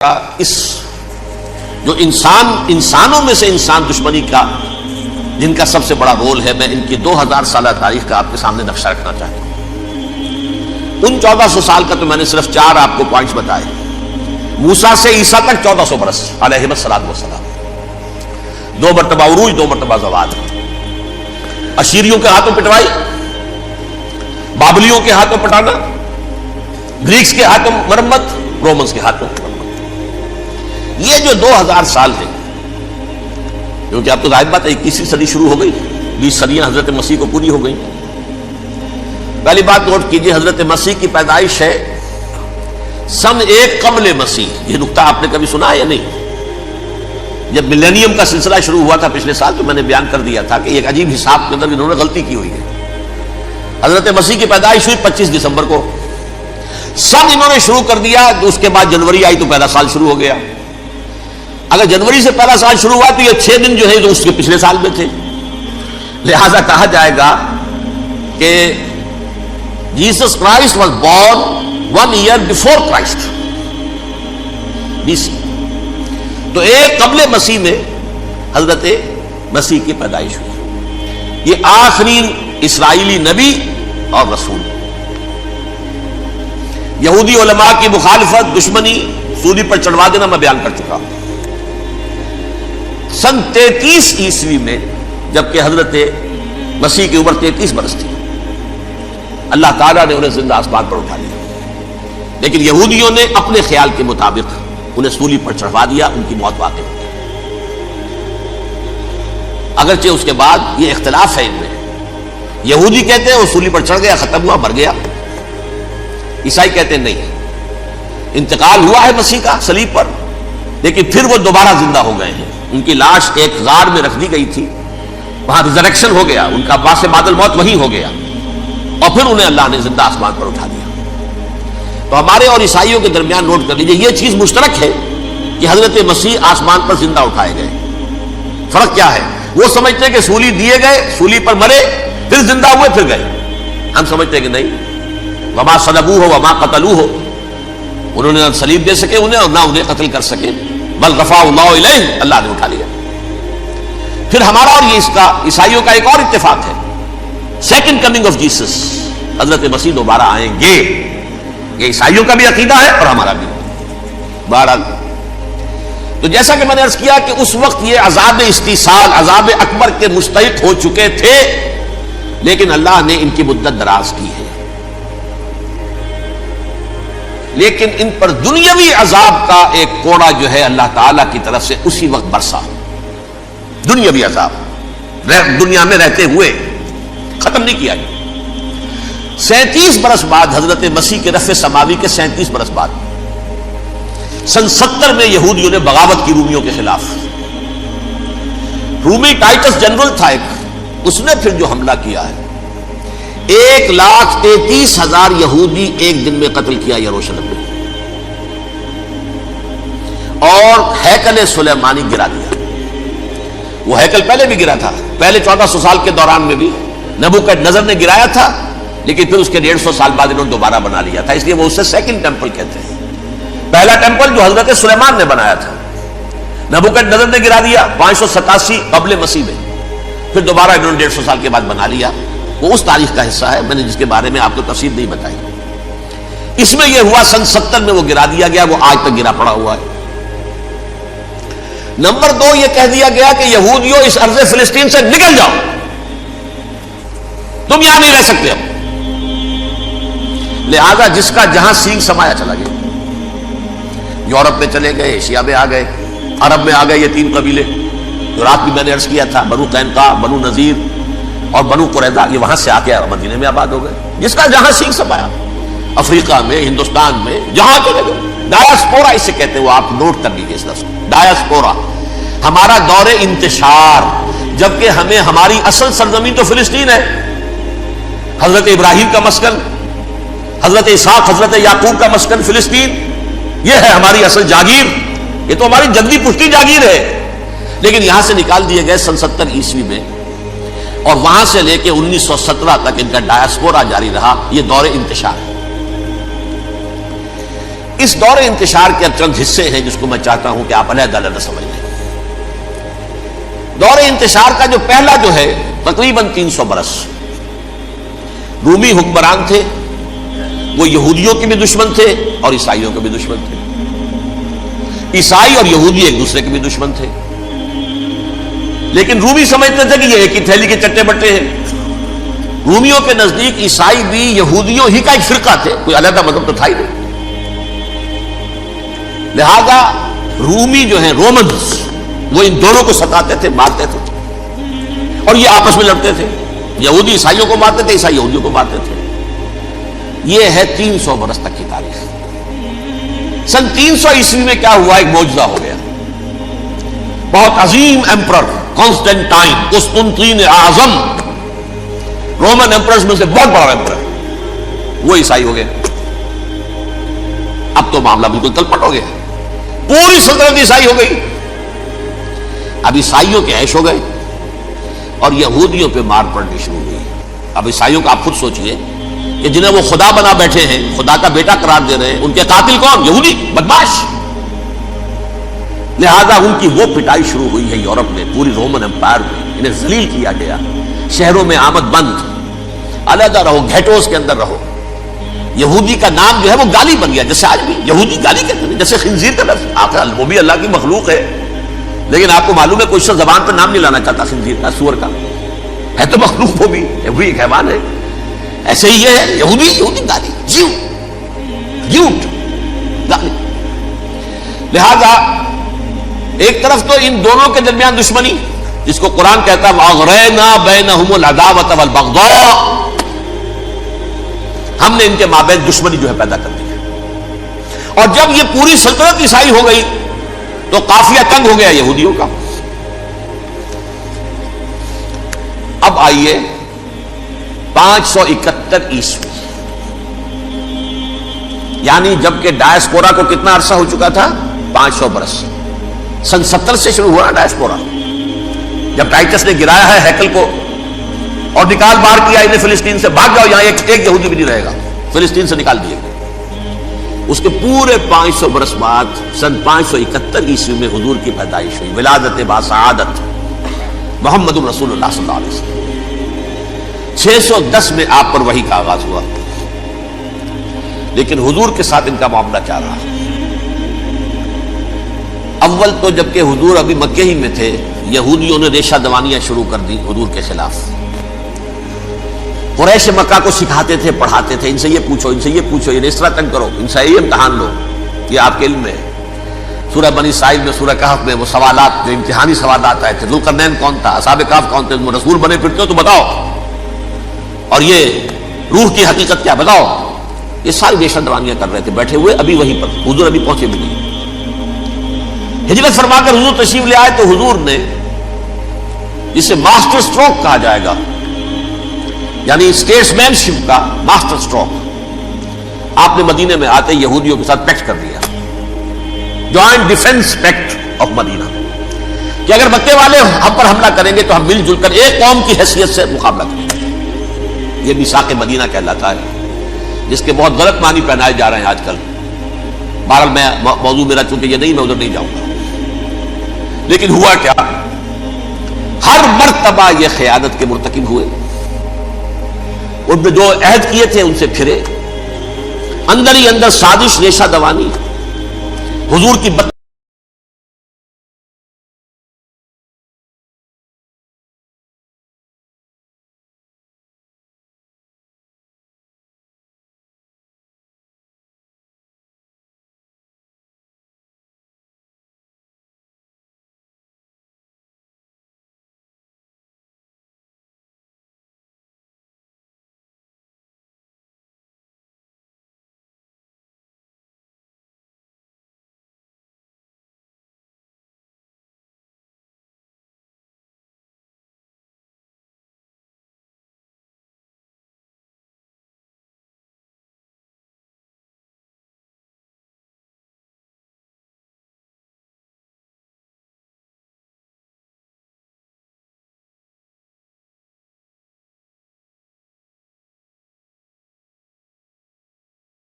اس جو انسانوں میں سے انسان دشمنی کا جن کا سب سے بڑا رول ہے، میں ان کی 2000 سالہ تاریخ کا آپ کے سامنے نقشہ رکھنا چاہتا ہوں۔ ان 1400 سال کا تو میں نے صرف 4 آپ کو پوائنٹس بتائے۔ موسیٰ سے عیسیٰ تک 1400 برس علیہ السلام، 2 مرتبہ عروج، 2 مرتبہ زوال، اشیریوں کے ہاتھوں پٹوائی، بابلیوں کے ہاتھوں پٹانا، گریکس کے ہاتھوں مرمت، رومنز کے ہاتھوں مرمت۔ یہ جو 2000 سال ہے، کیونکہ اب تو ظاہر بات ہے 21ویں صدی شروع ہو گئی، 20 صدیاں حضرت مسیح کو پوری ہو گئی۔ پہلی بات نوٹ کیجئے، حضرت مسیح کی پیدائش ہے سن 1 قبل مسیح۔ یہ نقطہ آپ نے کبھی سنا ہے یا نہیں؟ جب ملینیم کا سلسلہ شروع ہوا تھا پچھلے سال، تو میں نے بیان کر دیا تھا کہ ایک عجیب حساب کے اندر انہوں نے غلطی کی ہوئی ہے۔ حضرت مسیح کی پیدائش ہوئی 25 دسمبر کو، سن انہوں نے شروع کر دیا، تو اس کے بعد جنوری آئی تو پہلا سال شروع ہو گیا۔ اگر جنوری سے پہلا سال شروع ہوا تو یہ 6 دن جو ہے جو اس کے پچھلے سال میں تھے، لہذا کہا جائے گا کہ Jesus Christ was born 1 year before Christ BC۔ تو 1 قبل مسیح میں حضرت مسیح کی پیدائش ہوئی۔ یہ آخری اسرائیلی نبی اور رسول۔ یہودی علماء کی مخالفت، دشمنی، سولی پر چڑھوا دینا میں بیان کر چکا ہوں۔ سن 33 عیسوی میں، جبکہ حضرت مسیح کی عمر 33 برس تھی، اللہ تعالیٰ نے انہیں زندہ آسمان پر اٹھا لیا، لیکن یہودیوں نے اپنے خیال کے مطابق انہیں سولی پر چڑھوا دیا، ان کی موت واقع ہو گئی۔ اگرچہ اس کے بعد یہ اختلاف ہے ان میں، یہودی کہتے ہیں وہ سولی پر چڑھ گیا، ختم ہوا، مر گیا، عیسائی کہتے ہیں نہیں، انتقال ہوا ہے مسیح کا صلیب پر، لیکن پھر وہ دوبارہ زندہ ہو گئے ہیں۔ ان کی لاش ایک غار میں رکھ دی گئی تھی، وہاں ریزریکشن ہو گیا، ان کا باعث بعد الموت وہی ہو گیا، اور پھر انہیں اللہ نے زندہ آسمان پر اٹھا دیا۔ تو ہمارے اور عیسائیوں کے درمیان نوٹ کر لیجئے، یہ چیز مشترک ہے کہ حضرت مسیح آسمان پر زندہ اٹھائے گئے۔ فرق کیا ہے؟ وہ سمجھتے ہیں کہ سولی دیے گئے، سولی پر مرے، پھر زندہ ہوئے، پھر گئے۔ ہم سمجھتے ہیں کہ نہیں، وما صلبوہ وما قتلوہ، انہوں نے نہ صلیب دے سکے انہیں اور نہ انہیں قتل کر سکے، بل رفعہ اللہ الیہ، اللہ نے اٹھا لیا۔ پھر ہمارا اور یہ اس کا عیسائیوں کا ایک اور اتفاق ہے، سیکنڈ کمنگ آف جیسس، حضرت مسیح دوبارہ آئیں گے۔ یہ عیسائیوں کا بھی عقیدہ ہے اور ہمارا بھی۔ بہرحال تو جیسا کہ میں نے عرض کیا کہ اس وقت یہ عذاب استیصال، عذاب اکبر کے مستحق ہو چکے تھے، لیکن اللہ نے ان کی مدت دراز کی ہے، لیکن ان پر دنیاوی عذاب کا ایک کوڑا جو ہے اللہ تعالیٰ کی طرف سے اسی وقت برسا۔ دنیاوی عذاب دنیا میں رہتے ہوئے ختم نہیں کیا۔ 37 برس بعد، حضرت مسیح کے رفع سماوی کے 37 برس بعد، سن 70 میں یہودیوں نے بغاوت کی رومیوں کے خلاف۔ رومی ٹائٹس جنرل تھا ایک، اس نے پھر جو حملہ کیا ہے، 1,33,000 یہودی ایک دن میں قتل کیا یروشلم میں، اور ہیکل سلیمانی گرا دیا۔ وہ ہیکل پہلے بھی گرا تھا، پہلے 1400 سال کے دوران میں بھی نبوکدنضر نے گرایا تھا، لیکن پھر اس کے 150 سال بعد انہوں نے دوبارہ بنا لیا تھا، اس لیے وہ اسے سیکنڈ ٹیمپل کہتے ہیں۔ پہلا ٹیمپل جو حضرت سلیمان نے بنایا تھا، نبوکدنضر نے گرا دیا 587 قبل مسیح میں، پھر دوبارہ انہوں نے 150 سال کے بعد بنا لیا۔ وہ اس تاریخ کا حصہ ہے، میں نے جس کے بارے میں آپ کو تفصیل نہیں بتائی۔ اس میں یہ ہوا سن 70 میں وہ گرا دیا گیا، وہ آج تک گرا پڑا ہوا ہے۔ نمبر 2، یہ کہہ دیا گیا کہ یہودیوں اس ارض فلسطین سے نکل جاؤ، تم یہاں نہیں رہ سکتے اب۔ لہذا جس کا جہاں سینگ سمایا چلا گیا، یورپ میں چلے گئے، ایشیا میں آ گئے، عرب میں آ گئے، یہ 3 قبیلے جو رات بھی میں نے عرض کیا تھا، بنو قینقاع، بنو نذیر اور بنو قریظہ، یہ وہاں سے آ کے مدینے میں آباد ہو گئے۔ جس کا جہاں سینگ سمایا، افریقہ میں، ہندوستان میں، جہاں چلے گئے۔ ڈایاسپورا اسے کہتے ہیں، وہ آپ نوٹ کر لیجیے اس لفظ کو، ڈایاسپورا، ہمارا دور انتشار، جبکہ ہمیں ہماری اصل سرزمین تو فلسطین ہے، حضرت ابراہیم کا مسکن، حضرت اسحاق، حضرت یعقوب کا مسکن فلسطین، یہ ہے ہماری اصل جاگیر، یہ تو ہماری جدی پشتی جاگیر ہے، لیکن یہاں سے نکال دیے گئے سن 70 عیسوی میں، اور وہاں سے لے کے 1917 تک ان کا ڈایاسپورا جاری رہا۔ یہ دور انتشار ہے۔ اس دور انتشار کے چند حصے ہیں جس کو میں چاہتا ہوں کہ آپ علیحدہ علیحدہ سمجھ لیں۔ دور انتشار کا جو پہلا جو ہے تقریباً 300 برس، رومی حکمران تھے، وہ یہودیوں کے بھی دشمن تھے اور عیسائیوں کے بھی دشمن تھے۔ عیسائی اور یہودی ایک دوسرے کے بھی دشمن تھے، لیکن رومی سمجھتے تھے کہ یہ ایک ہی تھیلی کے چٹے بٹے ہیں۔ رومیوں کے نزدیک عیسائی بھی یہودیوں ہی کا ایک فرقہ تھے، کوئی علیحدہ مذہب تو تھا ہی نہیں۔ لہذا رومی جو ہیں رومنز، وہ ان دونوں کو ستاتے تھے، مارتے تھے، اور یہ آپس میں لڑتے تھے۔ یہودی عیسائیوں کو مارتے تھے، عیسائی یہودیوں کو مارتے تھے۔ یہ ہے 300 برس تک کی تاریخ۔ سن 300 عیسوی میں کیا ہوا؟ ایک معجزہ ہو گیا۔ بہت عظیم ایمپرر کانسٹینٹائن، قسطنطین اعظم، رومن ایمپررز میں سے بہت بڑا ایمپرر، وہ عیسائی ہو گئے۔ اب تو معاملہ بالکل تلپٹ ہو گیا، پوری سلطنت عیسائی ہو گئی۔ اب عیسائیوں کے عیش ہو گئے اور یہودیوں پہ مار پڑنی شروع ہوئی۔ اب عیسائیوں کا آپ خود سوچئے کہ جنہیں وہ خدا بنا بیٹھے ہیں، خدا کا بیٹا قرار دے رہے ہیں، ان کے قاتل کون؟ یہودی بدماش۔ لہذا ان کی وہ پٹائی شروع ہوئی ہے یورپ میں، پوری رومن امپائر میں انہیں ذلیل کیا گیا۔ شہروں میں آمد بند، علیحدہ رہو، گھیٹوز کے اندر رہو۔ یہودی کا نام جو ہے وہ گالی بن گیا، جیسے آج بھی یہودی گالی کہتے ہیں، جیسے خنزیر کا لفظ آخر وہ بھی اللہ کی مخلوق ہے، لیکن آپ کو معلوم ہے کوئی شخص زبان پہ نام نہیں لانا چاہتا خنزیر کا، سور کا، ہے تو مخلوق، وہ بھی ایک حیوان ہے۔ ایسے ہی یہ ہے یہودی گالی، جھوٹ گالی۔ لہذا ایک طرف تو ان دونوں کے درمیان دشمنی، جس کو قرآن کہتا ہے وَأَغْرَيْنَا بَيْنَهُمُ الْعَدَاوَةَ وَالْبَغْضَاءَ، ہم نے ان کے مابین دشمنی جو ہے پیدا کر دی ہے۔ اور جب یہ پوری سلطنت عیسائی ہو گئی تو قافیہ تنگ ہو گیا یہودیوں کا۔ اب آئیے 571 عیسوی، یعنی جبکہ ڈائسپورا کو کتنا عرصہ ہو چکا تھا؟ 500 برس۔ سن 70 سے شروع ہوا ڈائسپورا، جب ٹائٹس نے گرایا ہے ہیکل کو اور نکال باہر کیا انہیں فلسطین سے، بھاگ جاؤ یہاں ایک یہودی بھی نہیں رہے گا، فلسطین سے نکال دیے گئے۔ اس کے پورے 500 برس بعد سن 571 عیسوی میں حضور کی پیدائش ہوئی، ولادت باسعادت محمد رسول اللہ صلی اللہ علیہ وسلم۔ 610 میں آپ پر وحی کا آغاز ہوا، لیکن حضور کے ساتھ ان کا معاملہ کیا رہا؟ اول تو جبکہ حضور ابھی مکے ہی میں تھے، یہودیوں نے ریشہ دوانیاں شروع کر دی حضور کے خلاف۔ قریش مکہ کو سکھاتے تھے، پڑھاتے تھے، ان سے یہ پوچھو، ان سے یہ پوچھو، یہ اس طرح تنگ کرو، ان سے یہ امتحان لو، یہ آپ کے علم میں ہے۔ سورہ بنی اسرائیل میں، سورہ کہف میں وہ سوالات، جو امتحانی سوالات آئے تھے، ذوالقرنین کون تھا، اصحاب کہف کون تھے، تم رسول بنے پھرتے ہو تو بتاؤ، اور یہ روح کی حقیقت کیا بتاؤ۔ یہ ساری ریشہ دوانیاں کر رہے تھے بیٹھے ہوئے ابھی وہیں پر، حضور ابھی پہنچے بھی نہیں۔ ہجرت فرما کر حضور تشریف لے آئے تو حضور نے، جسے ماسٹر سٹروک کہا جائے گا، یعنی اسٹیٹس مین شپ کا ماسٹر سٹروک، آپ نے مدینے میں آتے یہودیوں کے ساتھ پیکٹ کر دیا، جوائنٹ ڈیفنس پیکٹ آف مدینہ، کہ اگر مکے والے ہم پر حملہ کریں گے تو ہم مل جل کر ایک قوم کی حیثیت سے مقابلہ کریں گے۔ یہ میثاق مدینہ کہلاتا ہے، جس کے بہت غلط معنی پہنائے جا رہے ہیں آج کل۔ بہرحال میں موضوع میرا چونکہ یہ نہیں، میں ادھر نہیں جاؤں گا، لیکن ہوا کیا؟ ہر مرتبہ یہ خیانت کے مرتکب ہوئے، ان نے جو عہد کیے تھے ان سے پھرے، اندر ہی اندر سازش، ریشہ دوانی، حضور کی